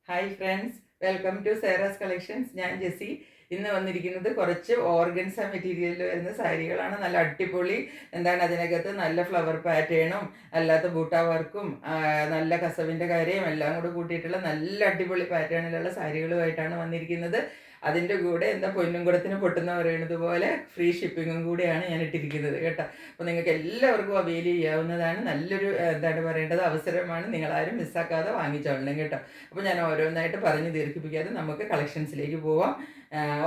Hi friends, welcome to Sera's collections. ഞാൻ ജെസ്സി. ഇന്ന് വന്നിരിക്കുന്നത് കുറച്ച് ഓർഗൻസ മെറ്റീരിയലിൽ വരുന്ന സാരികളാണ്. നല്ല അടിപൊളി, അതിനകത്ത് നല്ല ഫ്ലവർ പാറ്റേണും അല്ലാത്ത ബൂട്ട വർക്കും നല്ല കസവിൻ്റെ കാര്യവും എല്ലാം കൂടെ കൂട്ടിയിട്ടുള്ള നല്ല അടിപൊളി പാറ്റേണിലുള്ള സാരികളുമായിട്ടാണ് വന്നിരിക്കുന്നത്. അതിൻ്റെ കൂടെ പൊന്നുംകുടത്തിന് പൊട്ടുന്ന പറയുന്നത് പോലെ ഫ്രീ ഷിപ്പിങ്ങും കൂടെയാണ് ഞാൻ ഇട്ടിരിക്കുന്നത് കേട്ടോ. അപ്പോൾ നിങ്ങൾക്ക് എല്ലാവർക്കും അവൈൽ ചെയ്യാവുന്നതാണ്. നല്ലൊരു അവസരമാണ്. നിങ്ങളാരും മിസ്സാക്കാതെ വാങ്ങിച്ചോളണം കേട്ടോ. അപ്പോൾ ഞാൻ ഓരോന്നായിട്ട് പറഞ്ഞ് ദീർഘിപ്പിക്കാതെ നമുക്ക് കളക്ഷൻസിലേക്ക് പോവാം.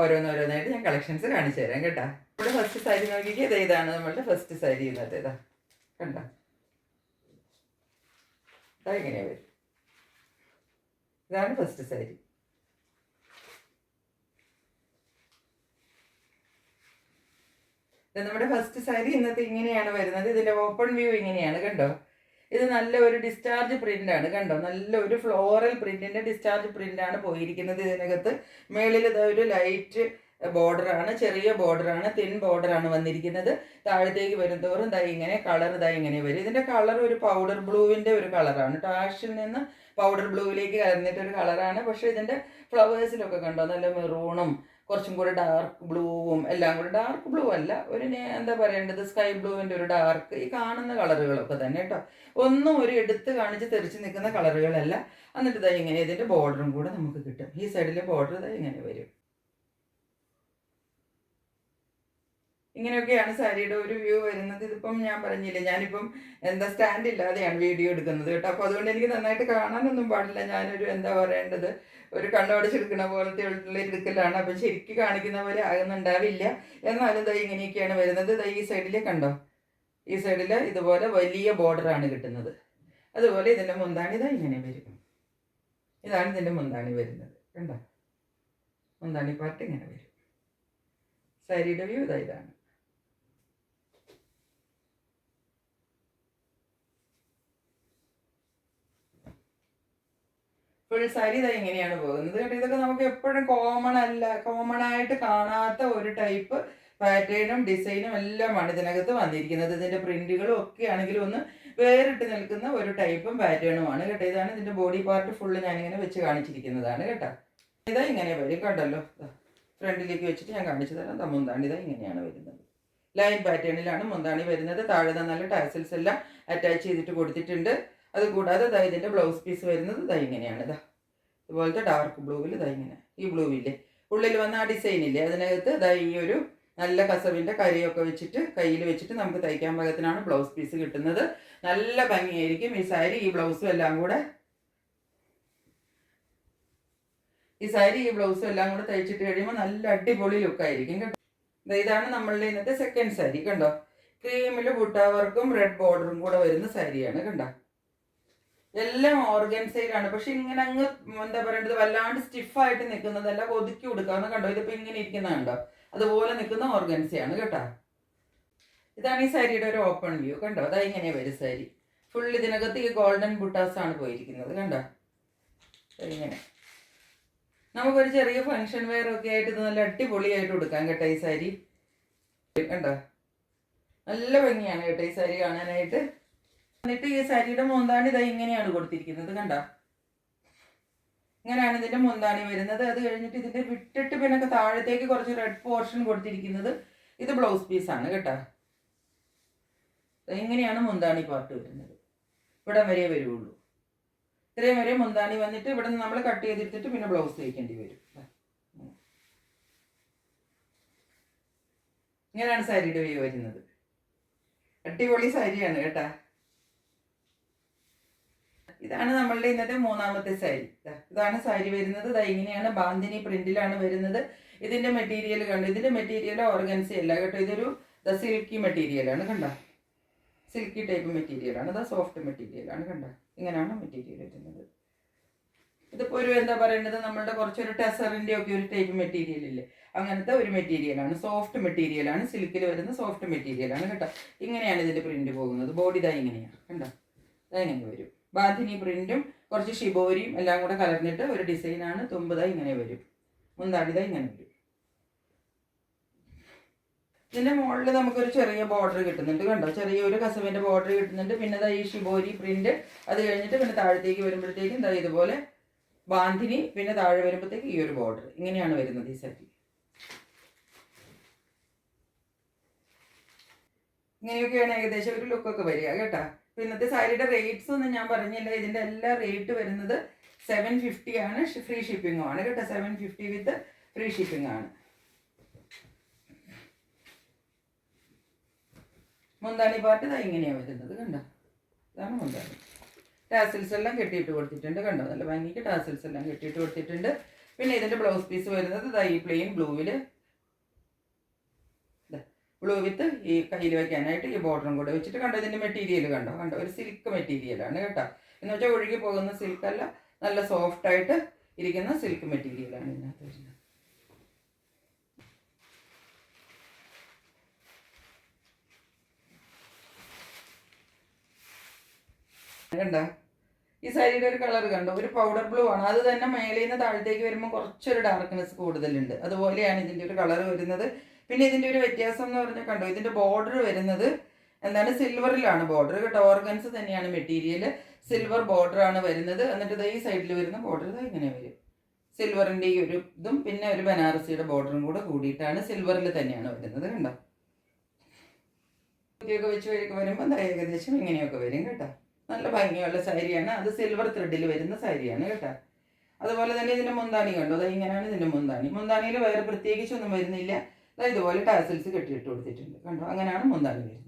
ഓരോന്നോരോന്നായിട്ട് ഞാൻ കളക്ഷൻസ് കാണിച്ചു തരാം കേട്ടോ. ഇവിടെ ഫസ്റ്റ് സാരി നോക്കിക്കുക. ഇതാണ് നമ്മളുടെ ഫസ്റ്റ് സാരി. ഇതാ കണ്ടോ, ഇങ്ങനെ വരും. ഇതാണ് ഫസ്റ്റ് സാരി. നമ്മുടെ ഫസ്റ്റ് സാരി ഇന്നത്തെ ഇങ്ങനെയാണ് വരുന്നത്. ഇതിൻ്റെ ഓപ്പൺ വ്യൂ ഇങ്ങനെയാണ് കണ്ടോ. ഇത് നല്ല ഒരു ഡിസ്ചാർജ് പ്രിന്റ് ആണ് കണ്ടോ. നല്ല ഒരു ഫ്ലോറൽ പ്രിന്റിന്റെ ഡിസ്ചാർജ് പ്രിന്റ് ആണ് പോയിരിക്കുന്നത്. ഇതിനകത്ത് മേളിൽ ഒരു ലൈറ്റ് ബോർഡറാണ്, ചെറിയ ബോർഡറാണ്, തിൻ ബോർഡറാണ് വന്നിരിക്കുന്നത്. താഴത്തേക്ക് വരുന്തോറും ഇങ്ങനെ കളർ ഇങ്ങനെ വരും. ഇതിന്റെ കളർ ഒരു പൗഡർ ബ്ലൂവിന്റെ ഒരു കളറാണ്. ടാഷിൽ നിന്ന് പൗഡർ ബ്ലൂവിലേക്ക് കലർന്നിട്ടൊരു കളറാണ്. പക്ഷെ ഇതിന്റെ ഫ്ലവേഴ്സിലൊക്കെ കണ്ടോ നല്ല മെറൂണും കുറച്ചും കൂടെ ഡാർക്ക് ബ്ലൂവും എല്ലാം കൂടെ. ഡാർക്ക് ബ്ലൂ അല്ല, ഒരു സ്കൈ ബ്ലൂവിൻ്റെ ഒരു ഡാർക്ക്, ഈ കാണുന്ന കളറുകളൊക്കെ തന്നെ കേട്ടോ. ഒന്നും ഒരു എടുത്ത് കാണിച്ച് തെറിച്ച് നിൽക്കുന്ന കളറുകളല്ല. എന്നിട്ട് ഇങ്ങനെ ഇതിൻ്റെ ബോർഡറും കൂടെ നമുക്ക് കിട്ടും. ഈ സൈഡിലെ ബോർഡർ ഇങ്ങനെ വരും. ഇങ്ങനെയൊക്കെയാണ് സാരിയുടെ ഒരു വ്യൂ വരുന്നത്. ഇതിപ്പം ഞാൻ പറഞ്ഞില്ലേ, ഞാനിപ്പം സ്റ്റാൻഡ് ഇല്ലാതെയാണ് വീഡിയോ എടുക്കുന്നത് കേട്ടോ. അപ്പോൾ അതുകൊണ്ട് എനിക്ക് നന്നായിട്ട് കാണാനൊന്നും പാടില്ല. ഞാനൊരു ഒരു കണ്ണോടിച്ചെടുക്കുന്ന പോലത്തെ എടുക്കലാണ്. അപ്പം ശരിക്കും കാണിക്കുന്ന പോലെ ആകുന്നുണ്ടാവില്ല. എന്നാലും ഇങ്ങനെയൊക്കെയാണ് വരുന്നത്. ഈ സൈഡിൽ കണ്ടോ, ഈ സൈഡിൽ ഇതുപോലെ വലിയ ബോർഡറാണ് കിട്ടുന്നത്. അതുപോലെ ഇതിൻ്റെ മുന്താണി ഇങ്ങനെ വരും. ഇതാണ് ഇതിൻ്റെ മുന്താണി വരുന്നത് കണ്ടോ. മുന്താണി പാർട്ട് ഇങ്ങനെ വരും. സാരിയുടെ വ്യൂ ഇതാണ്. ഫുൾ സാരി ഇങ്ങനെയാണ് പോകുന്നത് കേട്ടോ. ഇതൊക്കെ നമുക്ക് എപ്പോഴും കോമൺ ആയിട്ട് കാണാത്ത ഒരു ടൈപ്പ് പാറ്റേണും ഡിസൈനും എല്ലാമാണ് ഇതിനകത്ത് വന്നിരിക്കുന്നത്. ഇതിന്റെ പ്രിന്റുകളും ഒക്കെ ആണെങ്കിലും ഒന്ന് വേറിട്ട് നിൽക്കുന്ന ഒരു ടൈപ്പും പാറ്റേണുമാണ് കേട്ടോ. ഇതാണ് ഇതിന്റെ ബോഡി പാർട്ട് ഫുള്ള് ഞാനിങ്ങനെ വെച്ച് കാണിച്ചിരിക്കുന്നതാണ് കേട്ടോ. ഇങ്ങനെ വരും കണ്ടല്ലോ. ഫ്രണ്ടിലേക്ക് വെച്ചിട്ട് ഞാൻ കാണിച്ചു തരാം. മുന്താണി ഇങ്ങനെയാണ് വരുന്നത്. ലൈൻ പാറ്റേണിലാണ് മുന്താണി വരുന്നത്. താഴെ നല്ല ടാസൽസ് എല്ലാം അറ്റാച്ച് ചെയ്തിട്ട് കൊടുത്തിട്ടുണ്ട്. അതുകൂടാതെ ഇതിൻ്റെ ബ്ലൗസ് പീസ് വരുന്നത് ഇങ്ങനെയാണ്. ഇതുപോലത്തെ ഡാർക്ക് ബ്ലൂവിൽ ഇങ്ങനെ, ഈ ബ്ലൂവില്ലേ ഉള്ളിൽ വന്ന ആ ഡിസൈൻ ഇല്ലേ, അതിനകത്ത് ഈ ഒരു നല്ല കസവിൻ്റെ കരിയൊക്കെ വെച്ചിട്ട് കയ്യിൽ വെച്ചിട്ട് നമുക്ക് തയ്ക്കാൻ പാകത്തിനാണ് ബ്ലൗസ് പീസ് കിട്ടുന്നത്. നല്ല ഭംഗിയായിരിക്കും ഈ സാരി. ഈ ബ്ലൗസും എല്ലാം കൂടെ തയ്ച്ചിട്ട് കഴിയുമ്പോൾ നല്ല അടിപൊളി ലുക്കായിരിക്കും കേട്ടോ. ഇതാണ് നമ്മളുടെ ഇന്നത്തെ സെക്കൻഡ് സാരി കണ്ടോ. ക്രീമിൽ ബുട്ട വർക്കും റെഡ് ബോർഡറും കൂടെ വരുന്ന സാരിയാണ് കണ്ടോ. എല്ലാം ഓർഗൻസയിലാണ്. പക്ഷെ ഇങ്ങനെ അങ്ങ് വല്ലാണ്ട് സ്റ്റിഫായിട്ട് നിൽക്കുന്നതല്ല, ഒതുക്കി കൊടുക്കാവുന്ന കണ്ടോ. ഇതിപ്പോൾ ഇങ്ങനെ ഇരിക്കുന്ന കണ്ടോ, അതുപോലെ നിൽക്കുന്ന ഓർഗൻസയാണ് കേട്ടോ. ഇതാണ് ഈ സാരിയുടെ ഒരു ഓപ്പൺ വ്യൂ കണ്ടോ. ഇങ്ങനെ വരും സാരി. ഫുൾ ഇതിനകത്ത് ഈ ഗോൾഡൻ ബുട്ടാസ് ആണ് പോയിരിക്കുന്നത് കണ്ടോ. ഇങ്ങനെ നമുക്കൊരു ചെറിയ ഫംഗ്ഷൻ വെയർ ഒക്കെ ആയിട്ട് ഇത് നല്ല അടിപൊളിയായിട്ട് കൊടുക്കാം കേട്ടോ. ഈ സാരി കണ്ടോ, നല്ല ഭംഗിയാണ് കേട്ടോ ഈ സാരി കാണാനായിട്ട്. എന്നിട്ട് ഈ സാരിയുടെ മുന്താണി ഇങ്ങനെയാണ് കൊടുത്തിരിക്കുന്നത് കണ്ടോ. ഇങ്ങനെയാണ് ഇതിന്റെ മുന്താണി വരുന്നത്. അത് കഴിഞ്ഞിട്ട് ഇതിന്റെ വിട്ടിട്ട് പിന്നെ താഴത്തേക്ക് കുറച്ച് റെഡ് പോർഷൻ കൊടുത്തിരിക്കുന്നത്. ഇത് ബ്ലൗസ് പീസാണ് കേട്ടോ. ഇങ്ങനെയാണ് മുന്താണി പാർട്ട് വരുന്നത്. ഇവിടം വരെ വരുള്ളൂ. ഇത്രയും വരെ മുന്താണി വന്നിട്ട് ഇവിടെ നിന്ന് നമ്മൾ കട്ട് ചെയ്തെടുത്തിട്ട് പിന്നെ ബ്ലൗസ് തയ്ക്കേണ്ടി വരും. ഇങ്ങനെയാണ് സാരിയുടെ വ്യൂ വരുന്നത്. അടിപൊളി സാരിയാണ് കേട്ടാ. ഇതാണ് നമ്മളുടെ ഇന്നത്തെ മൂന്നാമത്തെ സാരി. ഇതാണ് സാരി വരുന്നത്. ഇങ്ങനെയാണ് ബാന്തിനി പ്രിന്റിലാണ് വരുന്നത്. ഇതിന്റെ മെറ്റീരിയൽ കണ്ടു. ഇതിന്റെ മെറ്റീരിയൽ ഓർഗൻസി അല്ല കേട്ടോ. ഇതൊരു സിൽക്കി മെറ്റീരിയലാണ് കണ്ടോ. സിൽക്കി ടൈപ്പ് മെറ്റീരിയലാണ്. സോഫ്റ്റ് മെറ്റീരിയലാണ് കണ്ടോ. ഇങ്ങനെയാണ് മെറ്റീരിയൽ വരുന്നത്. ഇതിപ്പോൾ ഒരു നമ്മളുടെ കുറച്ചൊരു ടെസറിൻ്റെ ഒക്കെ ഒരു ടൈപ്പ് മെറ്റീരിയൽ ഇല്ലേ, അങ്ങനത്തെ ഒരു മെറ്റീരിയലാണ്. സോഫ്റ്റ് മെറ്റീരിയലാണ്. സിൽക്കിൽ വരുന്ന സോഫ്റ്റ് മെറ്റീരിയലാണ് കേട്ടോ. ഇങ്ങനെയാണ് ഇതിൻ്റെ പ്രിന്റ് പോകുന്നത്. ബോഡി ഇങ്ങനെയാണ് കണ്ടോ. ഇങ്ങനെ വരും. ബാന്തിനി പ്രിന്റും കുറച്ച് ഷിബോരിയും എല്ലാം കൂടെ കലർന്നിട്ട് ഒരു ഡിസൈനാണ്. തുമ്പ് ഇങ്ങനെ വരും. മുന്താടി ഇങ്ങനെ വരും. ഇതിൻ്റെ മുകളിൽ നമുക്കൊരു ചെറിയ ബോർഡർ കിട്ടുന്നുണ്ട് കണ്ടോ. ചെറിയൊരു കസവിൻ്റെ ബോർഡർ കിട്ടുന്നുണ്ട്. പിന്നെ ഈ ഷിബോരി പ്രിന്റ്. അത് കഴിഞ്ഞിട്ട് പിന്നെ താഴത്തേക്ക് വരുമ്പോഴത്തേക്കും ഇതുപോലെ ബാന്തിനി, പിന്നെ താഴെ വരുമ്പോഴത്തേക്ക് ഈ ഒരു ബോർഡർ. ഇങ്ങനെയാണ് വരുന്നത് ഈ സാരി. ഇങ്ങനെയൊക്കെയാണ് ഏകദേശം ഒരു ലുക്കൊക്കെ വരിക കേട്ടോ. ഇന്നത്തെ സാരിയുടെ റേറ്റ്സ് ഒന്നും ഞാൻ പറഞ്ഞില്ല. ഇതിൻ്റെ എല്ലാ റേറ്റ് വരുന്നത് 750 ആണ്. ഫ്രീ ഷിപ്പിംഗും ആണ് കേട്ടോ. 750 വിത്ത് ഫ്രീ ഷിപ്പിംഗ് ആണ്. മുന്താണി പാർട്ട് ഇതാ ഇങ്ങനെയാണ് വരുന്നത് കണ്ടോ. ഇതാണ് മുന്താണി. ടാസിൽസ് എല്ലാം കെട്ടിയിട്ട് കൊടുത്തിട്ടുണ്ട് കണ്ടോ. നല്ല ഭംഗിക്ക് ടാസിൽസ് എല്ലാം കെട്ടിയിട്ട് കൊടുത്തിട്ടുണ്ട്. പിന്നെ ഇതിൻ്റെ ബ്ലൗസ് പീസ് വരുന്നത് ഇതാ ഈ പ്ലെയിൻ ബ്ലൂവിൽ, ബ്ലൂ വിത്ത് ഈ കയ്യിൽ വയ്ക്കാനായിട്ട് ഈ ബോർഡറും കൂടെ വെച്ചിട്ട് കണ്ടോ. ഇതിൻ്റെ മെറ്റീരിയൽ കണ്ടോ കണ്ടോ. ഒരു സിൽക്ക് മെറ്റീരിയലാണ് കേട്ടോ. എന്ന് വെച്ചാൽ ഒഴുകി പോകുന്ന സിൽക്കല്ല, നല്ല സോഫ്റ്റായിട്ട് ഇരിക്കുന്ന സിൽക്ക് മെറ്റീരിയലാണ് ഇതിനകത്ത് വരുന്നത്. കണ്ടോ ഈ സാരിയുടെ ഒരു കളർ കണ്ടോ. ഒരു പൗഡർ ബ്ലൂ ആണ്. അത് തന്നെ മേളിൽ നിന്ന് താഴത്തേക്ക് വരുമ്പോൾ കുറച്ചൊരു ഡാർക്ക്നെസ് കൂടുതലുണ്ട്. അതുപോലെയാണ് ഇതിൻ്റെ ഒരു കളർ വരുന്നത്. പിന്നെ ഇതിൻ്റെ ഒരു വ്യത്യാസം എന്ന് പറഞ്ഞാൽ കണ്ടോ, ഇതിൻ്റെ ബോർഡർ വരുന്നത് എന്താണ്, സിൽവറിലാണ് ബോർഡർ കേട്ടോ. ഓർഗൻസ് തന്നെയാണ് മെറ്റീരിയൽ, സിൽവർ ബോർഡർ ആണ് വരുന്നത്. എന്നിട്ട് ഈ സൈഡിൽ വരുന്ന ബോർഡർ ഇങ്ങനെ വരും. സിൽവറിൻ്റെ ഈ ഒരു ഇതും പിന്നെ ഒരു ബനാറസിയുടെ ബോർഡറും കൂടെ കൂടിയിട്ടാണ് സിൽവറിൽ തന്നെയാണ് വരുന്നത് കണ്ടോ. കുത്തിയൊക്കെ വെച്ച് വരുമ്പോൾ ഏകദേശം ഇങ്ങനെയൊക്കെ വരും കേട്ടോ. നല്ല ഭംഗിയുള്ള സാരിയാണ്. അത് സിൽവർ ത്രെഡിൽ വരുന്ന സാരിയാണ് കേട്ടോ. അതുപോലെ തന്നെ ഇതിൻ്റെ മുന്താണി കണ്ടോ. അത് ഇങ്ങനെയാണ് ഇതിൻ്റെ മുന്താണി. മുന്താണിയിൽ വേറെ പ്രത്യേകിച്ചൊന്നും വരുന്നില്ല. ഇതുപോലെ ടാസൽസ് കെട്ടിയിട്ട് കൊടുത്തിട്ടുണ്ട് കണ്ടോ. അങ്ങനെയാണ് മുന്താണി വരുന്നത്.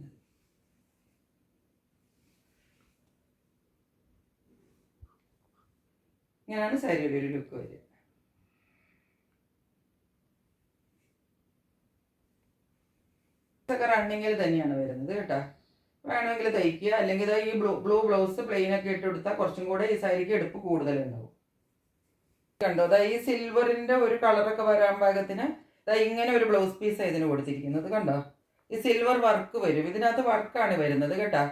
ഇങ്ങനെയാണ് സാരിയുടെ ഒരു ലുക്ക് വരിക. ഇതൊക്കെ റണ്ണിങ്ങിൽ തന്നെയാണ് വരുന്നത് കേട്ടോ. വേണമെങ്കിൽ തയ്ക്കുക, അല്ലെങ്കിൽ ഈ ബ്ലൂ ബ്ലൗസ് പ്ലെയിനൊക്കെ ഇട്ട് കൊടുത്താൽ കുറച്ചും കൂടെ ഈ സാരിക്ക് എടുപ്പ് കൂടുതലുണ്ടാവും കണ്ടോ. ഈ സിൽവറിൻ്റെ ഒരു കളറൊക്കെ വരാൻ പാകത്തിന് ഇങ്ങനെ ഒരു ബ്ലൗസ് പീസ് ഇതിന് കൊടുത്തിരിക്കുന്നത് കണ്ടോ. ഈ സിൽവർ വർക്ക് വരും. ഇതിനകത്ത് വർക്കാണ് വരുന്നത് കേട്ടോ.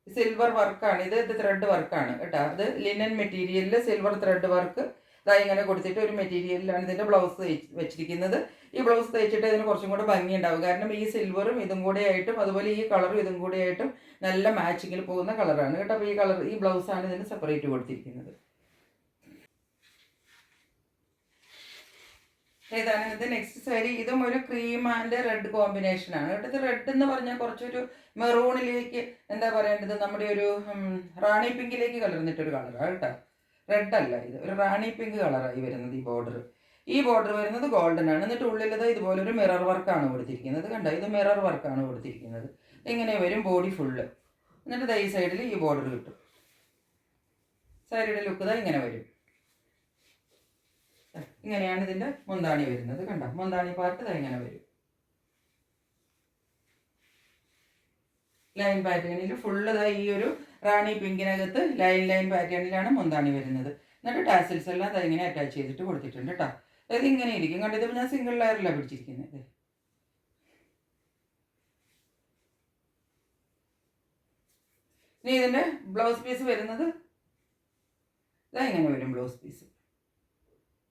സിൽവർ വർക്കാണ് ഇത്. ത്രെഡ് വർക്കാണ് കേട്ടോ. അത് ലിനൻ മെറ്റീരിയലിൽ സിൽവർ ത്രെഡ് വർക്ക് ഇങ്ങനെ കൊടുത്തിട്ട് ഒരു മെറ്റീരിയലിലാണ് ഇതിൻ്റെ ബ്ലൗസ് വെച്ചിരിക്കുന്നത്. ഈ ബ്ലൗസ് തയ്ച്ചിട്ട് ഇതിന് കുറച്ചും കൂടെ ഭംഗി ഉണ്ടാവും. കാരണം ഈ സിൽവറും ഇതും കൂടെ ആയിട്ടും അതുപോലെ ഈ കളറും ഇതും കൂടെ ആയിട്ടും നല്ല മാച്ചിങ്ങിൽ പോകുന്ന കളറാണ് കേട്ടോ. അപ്പോൾ ഈ കളർ ഈ ബ്ലൗസാണ് ഇതിന് സെപ്പറേറ്റ് കൊടുത്തിരിക്കുന്നത്. ഏതാണ് ഇത് നെക്സ്റ്റ് സാരി. ഇതും ഒരു ക്രീം ആൻഡ് റെഡ് കോമ്പിനേഷനാണ് കേട്ടോ. ഇത് റെഡ് എന്ന് പറഞ്ഞാൽ കുറച്ചൊരു മെറൂണിലേക്ക് എന്താ പറയേണ്ടത്, നമ്മുടെ ഒരു റാണി പിങ്കിലേക്ക് കലർന്നിട്ടൊരു കളറാണ് കേട്ടോ. റെഡ് അല്ല, ഇത് ഒരു റാണി പിങ്ക് കളറായി വരുന്നത്. ഈ ബോർഡർ വരുന്നത് ഗോൾഡൻ ആണ്. എന്നിട്ട് ഉള്ളിലത് ഇതുപോലെ ഒരു മിറർ വർക്കാണ് കൊടുത്തിരിക്കുന്നത് കണ്ടോ. ഇത് മിറർ വർക്കാണ് കൊടുത്തിരിക്കുന്നത്. ഇങ്ങനെ വരും ബോഡി ഫുള്ള്. എന്നിട്ട് ഈ സൈഡിൽ ഈ ബോർഡർ കിട്ടും. സാരിയുടെ ലുക്ക് ഇങ്ങനെ വരും. ഇങ്ങനെയാണ് ഇതിൻ്റെ മുന്താണി വരുന്നത് കണ്ടോ. മുന്താണി പാർട്ട് ഇങ്ങനെ വരും. ലൈൻ പാറ്റേണിൽ ഫുള്ള് ഈ ഒരു റാണി പിങ്കിനകത്ത് ലൈൻ പാറ്റേണിലാണ് മുന്താണി വരുന്നത്. എന്നിട്ട് ടാസിൽസ് എല്ലാം ഇങ്ങനെ അറ്റാച്ച് ചെയ്തിട്ട് കൊടുത്തിട്ടുണ്ട് കേട്ടോ. അതായത് ഇങ്ങനെ ഇരിക്കും കണ്ടോ. ഇതിപ്പോൾ ഞാൻ സിംഗിൾ ലെയറിലാണ് പിടിച്ചിരിക്കുന്നത്. ഇനി ഇതിൻ്റെ ബ്ലൗസ് പീസ് വരുന്നത് ഇങ്ങനെ വരും. ബ്ലൗസ് പീസ്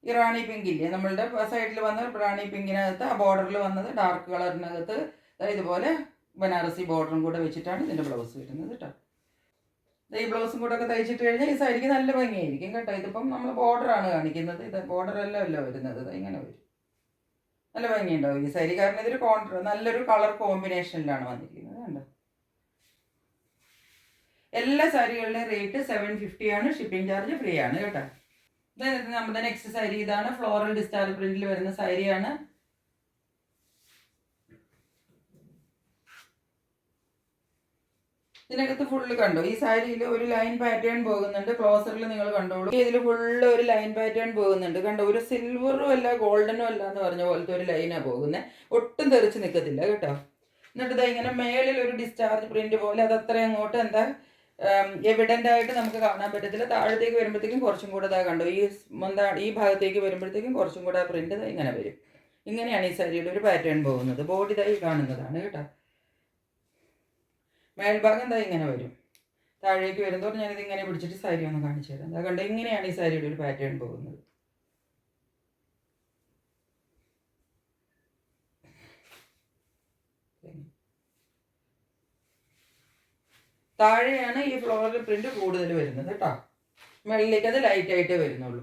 ഈ റാണി പിങ്ക് ഇല്ലേ, നമ്മളുടെ സൈഡിൽ വന്ന റാണി പിങ്കിനകത്ത് ആ ബോർഡറിൽ വന്നത് ഡാർക്ക് കളറിനകത്ത് ഇതുപോലെ ബനാറസി ബോർഡറും കൂടെ വെച്ചിട്ടാണ് ഇതിൻ്റെ ബ്ലൗസ് വരുന്നത് കേട്ടോ. ഈ ബ്ലൗസും കൂടെ ഒക്കെ തയ്ച്ചിട്ട് കഴിഞ്ഞാൽ ഈ സാരിക്ക് നല്ല ഭംഗിയായിരിക്കും കേട്ടോ. ഇതിപ്പം നമ്മൾ ബോർഡറാണ് കാണിക്കുന്നത്. ഇത് ബോർഡറല്ല വരുന്നത്. ഇങ്ങനെ വരും. നല്ല ഭംഗിയുണ്ടാവും ഈ സാരി. കാരണം ഇതൊരു നല്ലൊരു കളർ കോമ്പിനേഷനിലാണ് വന്നിരിക്കുന്നത് കണ്ടോ. എല്ലാ സാരികളുടെയും റേറ്റ് 750 ആണ്. ഷിപ്പിംഗ് ചാർജ് ഫ്രീ ആണ് കേട്ടോ. ഇതായത് നമ്മുടെ നെക്സ്റ്റ് സാരി. ഇതാണ് ഫ്ലോറൽ ഡിസ്റ്റാർ പ്രിന്റിൽ വരുന്ന സാരിയാണ്. ഇതിനകത്ത് ഫുള്ള് കണ്ടോ. ഈ സാരിയിൽ ഒരു ലൈൻ പാറ്റേൺ പോകുന്നുണ്ട്. ക്ലോസറിൽ നിങ്ങൾ കണ്ടോളൂ. ഇതിൽ ഫുള്ള് ഒരു ലൈൻ പാറ്റേൺ പോകുന്നുണ്ട് കണ്ടോ. ഒരു സിൽവറും അല്ല ഗോൾഡനും അല്ല എന്ന് പറഞ്ഞ പോലത്തെ ഒരു ലൈനാണ് പോകുന്നത്. ഒട്ടും തെറിച്ച് നിൽക്കത്തില്ല കേട്ടോ. എന്നിട്ട് ഇങ്ങനെ മേളിൽ ഒരു ഡിസ്ചാർജ് പ്രിന്റ് പോലെ അത് അത്രയും അങ്ങോട്ട് എവിഡൻ്റ് ആയിട്ട് നമുക്ക് കാണാൻ പറ്റത്തില്ല. താഴത്തേക്ക് വരുമ്പോഴത്തേക്കും കുറച്ചും കൂടെ കണ്ടോ. ഈ ഭാഗത്തേക്ക് വരുമ്പോഴത്തേക്കും കുറച്ചും കൂടെ ആ പ്രിന്റ് ഇങ്ങനെ വരും. ഇങ്ങനെയാണ് ഈ സാരിയുടെ ഒരു പാറ്റേൺ പോകുന്നത്. ബോഡി കാണുന്നതാണ് കേട്ടോ. മേൽഭാഗം ഇങ്ങനെ വരും. താഴേക്ക് വരുന്നതോടെ ഞാനിത് ഇങ്ങനെ പിടിച്ചിട്ട് സാരി ഒന്ന് കാണിച്ചു തരാം. കണ്ടോ ഇങ്ങനെയാണ് ഈ സാരിയുടെ ഒരു പാറ്റേൺ പോകുന്നത്. താഴെയാണ് ഈ ഫ്ലോറൽ പ്രിന്റ് കൂടുതൽ വരുന്നത് കേട്ടോ. മുകളിലേക്ക് അത് ലൈറ്റായിട്ടേ വരുന്നുള്ളൂ.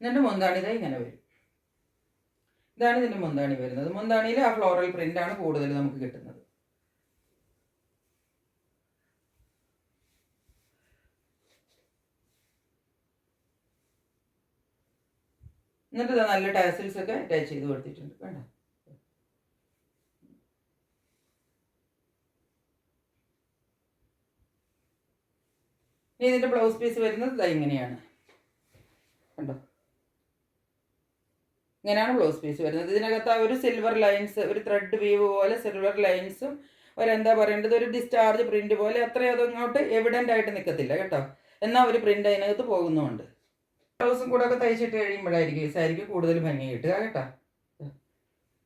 എന്നിട്ട് മുന്താണി ഇതാ ഇങ്ങനെ വരും. ഇതാണ് ഇതിൻ്റെ മുന്താണി വരുന്നത്. മുന്താണിയിൽ ആ ഫ്ലോറൽ പ്രിൻ്റാണ് കൂടുതൽ നമുക്ക് കിട്ടുന്നത്. എന്നിട്ട് ഇതാ നല്ല ടാസിൽസ് ഒക്കെ അറ്റാച്ച് ചെയ്ത് കൊടുത്തിട്ടുണ്ട്. വേണ്ട ഇനി ഇതിൻ്റെ ബ്ലൗസ് പീസ് വരുന്നത് ഇതാ ഇങ്ങനെയാണ്. കണ്ടോ, ഇങ്ങനെയാണ് ബ്ലൗസ് പീസ് വരുന്നത്. ഇതിനകത്ത് ആ ഒരു സിൽവർ ലൈൻസ്, ഒരു ത്രെഡ് വീവ് പോലെ സിൽവർ ലൈൻസും ഒരെന്താ പറയേണ്ടത്, ഒരു ഡിസ്ചാർജ് പ്രിന്റ് പോലെ അത്രയും അതങ്ങോട്ട് എവിഡൻ്റ് ആയിട്ട് നിൽക്കത്തില്ല കേട്ടോ. എന്നാൽ ഒരു പ്രിന്റ് അതിനകത്ത് പോകുന്നുമുണ്ട്. ബ്ലൗസും കൂടെ ഒക്കെ തയ്ച്ചിട്ട് കഴിയുമ്പോഴായിരിക്കും ഈ സാരിക്ക് കൂടുതൽ ഭംഗി കിട്ടുക കേട്ടോ.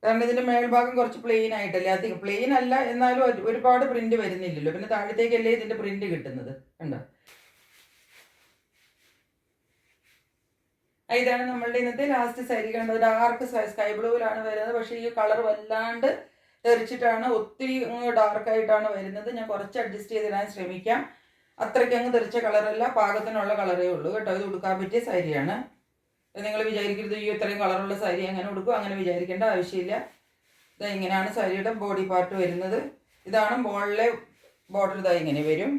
കാരണം ഇതിൻ്റെ മേൽഭാഗം കുറച്ച് പ്ലെയിൻ ആയിട്ടല്ലേ, അധികം പ്ലെയിൻ അല്ല എന്നാലും ഒരുപാട് പ്രിന്റ് വരുന്നില്ലല്ലോ. പിന്നെ താഴത്തേക്കല്ലേ ഇതിൻ്റെ പ്രിന്റ് കിട്ടുന്നത്. കണ്ടോ, ഇതാണ് നമ്മളുടെ ഇന്നത്തെ ലാസ്റ്റ് സാരി. കണ്ടത് ഡാർക്ക് സ്കൈ ബ്ലൂവിലാണ് വരുന്നത്. പക്ഷേ ഈ കളർ വല്ലാണ്ട് തെറിച്ചിട്ടാണ്, ഒത്തിരി ഡാർക്കായിട്ടാണ് വരുന്നത്. ഞാൻ കുറച്ച് അഡ്ജസ്റ്റ് ചെയ്തിടാൻ ശ്രമിക്കാം. അത്രയ്ക്ക് അങ്ങ് തെറിച്ച കളറല്ല, പാകത്തിനുള്ള കളറേ ഉള്ളൂ കേട്ടോ. ഇത് ഉടുക്കാൻ പറ്റിയ സാരിയാണ്. നിങ്ങൾ വിചാരിക്കരുത് ഈ ഇത്രയും കളറുള്ള സാരി അങ്ങനെ ഉടുക്കും, അങ്ങനെ വിചാരിക്കേണ്ട ആവശ്യമില്ല. ഇതാ ഇങ്ങനെയാണ് സാരിയുടെ ബോഡി പാർട്ട് വരുന്നത്. ഇതാണ് മുകളിലെ ബോർഡർ. ഇതാ ഇങ്ങനെ വരും.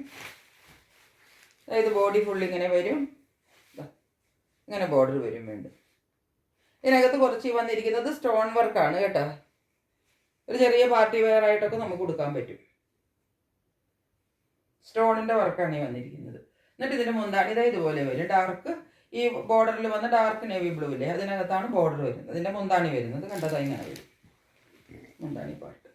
അതായത് ബോഡി ഫുൾ ഇങ്ങനെ വരും. ഇങ്ങനെ ബോർഡർ വരും വേണ്ട. ഇതിനകത്ത് കുറച്ച് വന്നിരിക്കുന്നത് സ്റ്റോൺ വർക്കാണ് കേട്ടോ. ഒരു ചെറിയ പാർട്ടി വെയർ ആയിട്ടൊക്കെ നമുക്ക് കൊടുക്കാൻ പറ്റും. സ്റ്റോണിൻ്റെ വർക്കാണ് ഈ വന്നിരിക്കുന്നത്. എന്നിട്ട് ഇതിൻ്റെ മുന്താണി ഇതാ ഇതുപോലെ വരും. ഡാർക്ക് ഈ ബോർഡറിൽ വന്ന് ഡാർക്ക് നേവി ബ്ലൂ ഇല്ലേ, അതിനകത്താണ് ബോർഡർ വരുന്നത്. ഇതിൻ്റെ മുന്താണി വരുന്നത് കണ്ടതാ ഇങ്ങനെ വരും. മുന്താണി പാർട്ട്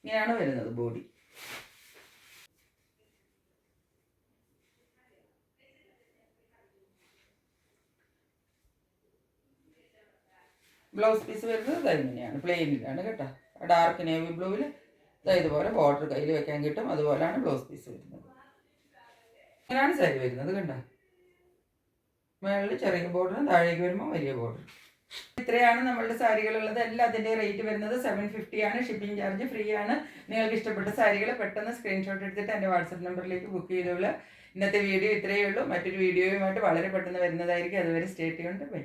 ഇങ്ങനെയാണ് വരുന്നത് ബോഡി. ബ്ലൗസ് പീസ് വരുന്നത് ഇതാ ഇങ്ങനെയാണ്, പ്ലെയിനിലാണ് കേട്ടോ. ഡാർക്ക് നേവി ബ്ലൂവിൽ ഇതുപോലെ ബോർഡർ കയ്യിൽ വെക്കാൻ കിട്ടും. അതുപോലെയാണ് ബ്ലൗസ് പീസ് വരുന്നത്. ഇങ്ങനെയാണ് സാരി വരുന്നത് കണ്ടോ. മുകളിൽ ചെറിയ ബോർഡറും താഴേക്ക് വരുമ്പോൾ വലിയ ബോർഡർ. ഇത്രയാണ് നമ്മളുടെ സാരികളുള്ളത്. അതിൻ്റെ റേറ്റ് വരുന്നത് 750 ആണ്. ഷിപ്പിംഗ് ചാർജ് ഫ്രീ ആണ്. നിങ്ങൾക്ക് ഇഷ്ടപ്പെട്ട സാരികൾ പെട്ടെന്ന് സ്ക്രീൻഷോട്ട് എടുത്തിട്ട് എൻ്റെ വാട്സപ്പ് നമ്പറിലേക്ക് ബുക്ക് ചെയ്തോളൂ. ഇന്നത്തെ വീഡിയോ ഇത്രയേ ഉള്ളൂ. മറ്റൊരു വീഡിയോയുമായിട്ട് വളരെ പെട്ടെന്ന് വരുന്നതായിരിക്കും. അതുവരെ സ്റ്റേ ട്യൂൺഡ്. ബൈ.